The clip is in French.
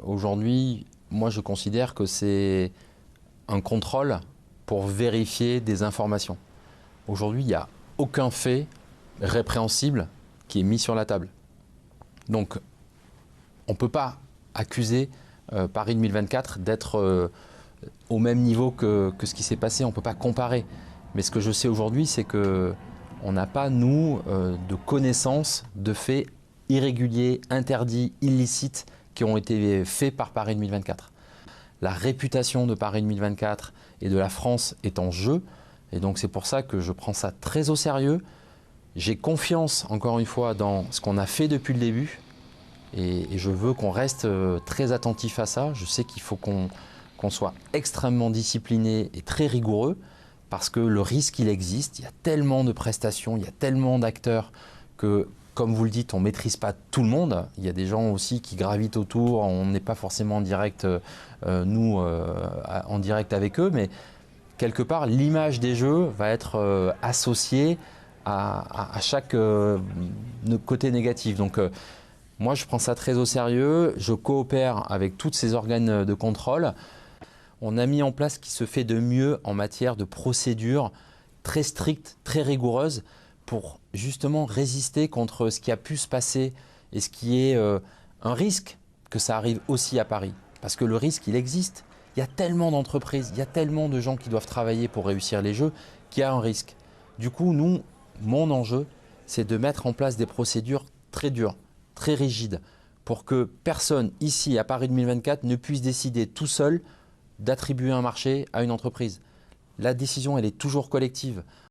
aujourd'hui, moi je considère que c'est un contrôle pour vérifier des informations. Aujourd'hui, il n'y a aucun fait répréhensible qui est mis sur la table. Donc, on ne peut pas accuser Paris 2024 d'être au même niveau que ce qui s'est passé. On ne peut pas comparer. Mais ce que je sais aujourd'hui, c'est qu'on n'a pas, nous, de connaissance de faits irréguliers, interdits, illicites qui ont été faits par Paris 2024. La réputation de Paris 2024 et de la France est en jeu. Et donc c'est pour ça que je prends ça très au sérieux. J'ai confiance, encore une fois, dans ce qu'on a fait depuis le début. Et je veux qu'on reste très attentif à ça. Je sais qu'il faut qu'on soit extrêmement discipliné et très rigoureux parce que le risque, il existe. Il y a tellement de prestations, il y a tellement d'acteurs que, comme vous le dites, on ne maîtrise pas tout le monde. Il y a des gens aussi qui gravitent autour. On n'est pas forcément en direct, en direct avec eux. Mais quelque part, l'image des jeux va être associée à chaque côté négatif. Donc, moi, je prends ça très au sérieux. Je coopère avec tous ces organes de contrôle. On a mis en place ce qui se fait de mieux en matière de procédures très strictes, très rigoureuses pour justement résister contre ce qui a pu se passer et ce qui est un risque que ça arrive aussi à Paris. Parce que le risque, il existe. Il y a tellement d'entreprises, il y a tellement de gens qui doivent travailler pour réussir les jeux qu'il y a un risque. Du coup, nous, mon enjeu, c'est de mettre en place des procédures très dures, très rigides, pour que personne ici à Paris 2024 ne puisse décider tout seul d'attribuer un marché à une entreprise. La décision, elle est toujours collective.